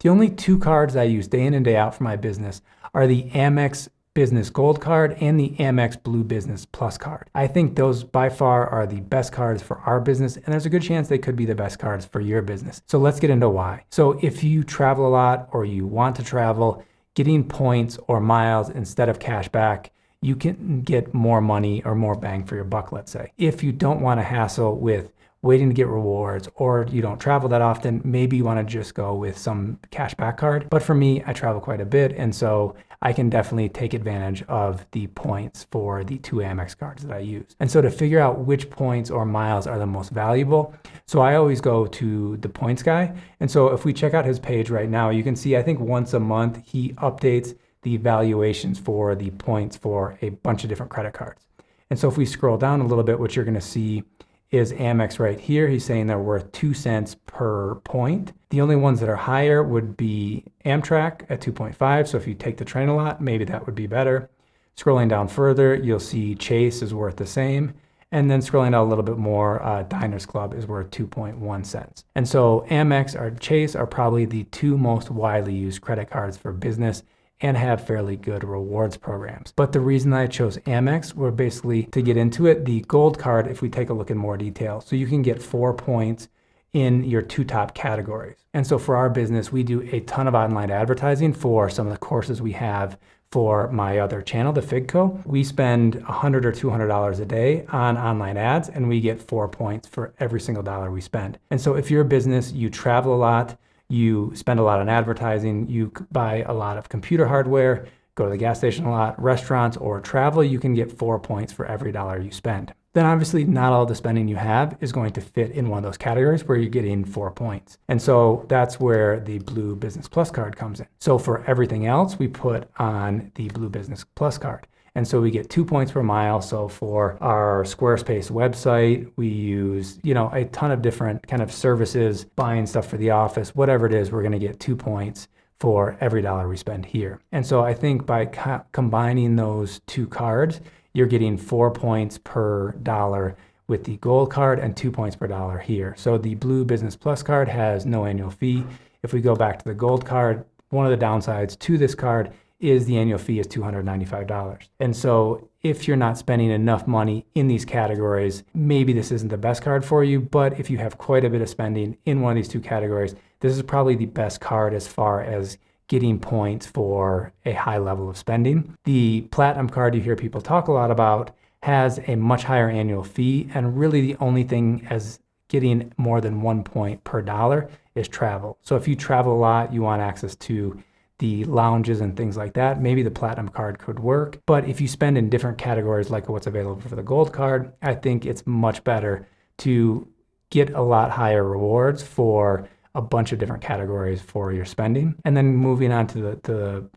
The only two cards I use day in and day out for my business are the Amex Business Gold card and the Amex Blue Business Plus card. I think those by far are the best cards for our business, and there's a good chance they could be the best cards for your business. So let's get into why. So if you travel a lot or you want to travel, getting points or miles instead of cash back, you can get more money or more bang for your buck, let's say. If you don't want to hassle with waiting to get rewards, or you don't travel that often, maybe you want to just go with some cashback card. But for me, I travel quite a bit, and so I can definitely take advantage of the points for the two Amex cards that I use. And so to figure out which points or miles are the most valuable, so I always go to the points guy. And so if we check out his page right now, you can see, I think once a month, he updates the valuations for the points for a bunch of different credit cards. And so if we scroll down a little bit, what you're going to see is Amex right here. He's saying they're worth 2 cents per point. The only ones that are higher would be Amtrak at 2.5. So if you take the train a lot, maybe that would be better. Scrolling down further, you'll see Chase is worth the same. And then scrolling down a little bit more, Diners Club is worth 2.1 cents. And so Amex or Chase are probably the two most widely used credit cards for business and have fairly good rewards programs. But the reason I chose Amex were basically to get into it, the gold card, if we take a look in more detail. So you can get 4 points in your two top categories. And so for our business, we do a ton of online advertising for some of the courses we have for my other channel, the FigCo. We spend $100 or $200 a day on online ads, and we get 4 points for every single dollar we spend. And so if you're a business, you travel a lot, you spend a lot on advertising, you buy a lot of computer hardware, go to the gas station a lot, restaurants, or travel, you can get 4 points for every dollar you spend. Then obviously not all the spending you have is going to fit in one of those categories where you're getting 4 points. And so that's where the Blue Business Plus card comes in. So for everything else, we put on the Blue Business Plus card. And so we get 2 points per mile. So for our Squarespace website, we use, a ton of different kind of services, buying stuff for the office, whatever it is, we're going to get 2 points for every dollar we spend here. And so I think by combining those two cards, you're getting 4 points per dollar with the gold card and 2 points per dollar here. So the Blue Business Plus card has no annual fee. If we go back to the gold card, one of the downsides to this card is the annual fee is $295. And so if you're not spending enough money in these categories, maybe this isn't the best card for you, but if you have quite a bit of spending in one of these two categories, this is probably the best card as far as getting points for a high level of spending. The Platinum card you hear people talk a lot about has a much higher annual fee, and really the only thing as getting more than 1 point per dollar is travel. So if you travel a lot, you want access to the lounges and things like that, maybe the Platinum card could work. But if you spend in different categories like what's available for the Gold card, I think it's much better to get a lot higher rewards for a bunch of different categories for your spending. And then moving on to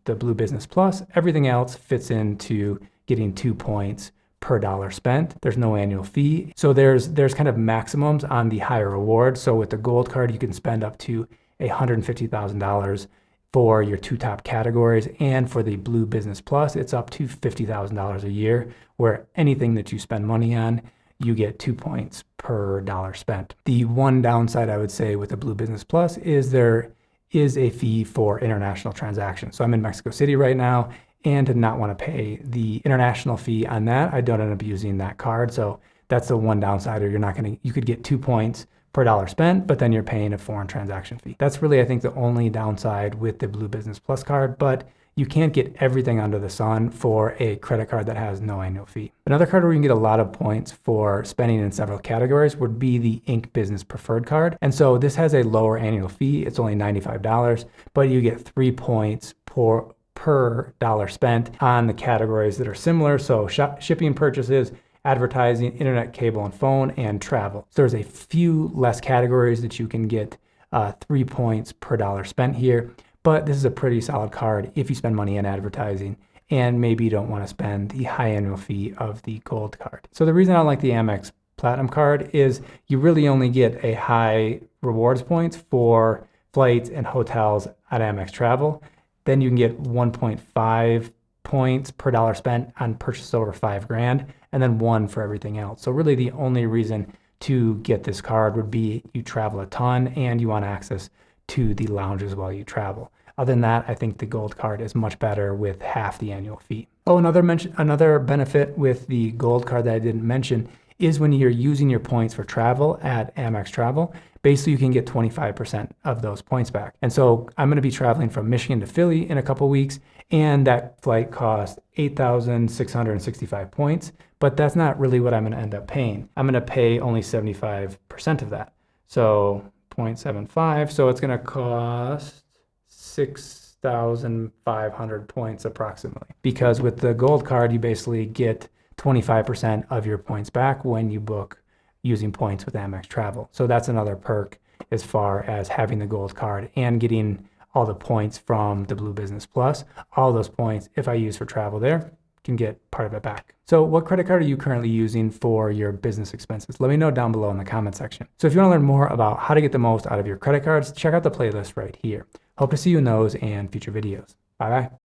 the Blue Business Plus, everything else fits into getting 2 points per dollar spent. There's no annual fee. So there's kind of maximums on the higher rewards. So with the Gold card, you can spend up to $150,000 for your two top categories. And for the Blue Business Plus, it's up to $50,000 a year, where anything that you spend money on, you get 2 points per dollar spent. The one downside I would say with the Blue Business Plus is there is a fee for international transactions. So I'm in Mexico City right now, and to not want to pay the international fee on that, I don't end up using that card. So that's the one downside, or you could get 2 points per dollar spent, but then you're paying a foreign transaction fee. That's really, I think, the only downside with the Blue Business Plus card, but you can't get everything under the sun for a credit card that has no annual fee. Another card where you can get a lot of points for spending in several categories would be the Inc. Business Preferred card. And so this has a lower annual fee. It's only $95, but you get 3 points per dollar spent on the categories that are similar. So shipping purchases, advertising, internet, cable, and phone, and travel. So there's a few less categories that you can get 3 points per dollar spent here, but this is a pretty solid card if you spend money on advertising and maybe you don't want to spend the high annual fee of the Gold card. So the reason I like the Amex Platinum card is you really only get a high rewards points for flights and hotels at Amex Travel. Then you can get 1.5 points per dollar spent on purchases over $5,000, and then 1 for everything else. So really the only reason to get this card would be you travel a ton and you want access to the lounges while you travel. Other than that, I think the Gold card is much better with half the annual fee. Oh, another benefit with the Gold card that I didn't mention is when you're using your points for travel at Amex Travel, basically you can get 25% of those points back. And so I'm going to be traveling from Michigan to Philly in a couple weeks, and that flight cost 8,665 points, but that's not really what I'm going to end up paying. I'm going to pay only 75% of that. So 0.75, so it's going to cost 6,500 points approximately. Because with the Gold card, you basically get 25% of your points back when you book using points with Amex Travel. So that's another perk as far as having the Gold card and getting all the points from the Blue Business Plus. All those points, if I use for travel there, can get part of it back. So what credit card are you currently using for your business expenses? Let me know down below in the comment section. So if you want to learn more about how to get the most out of your credit cards, check out the playlist right here. Hope to see you in those and future videos. Bye-bye.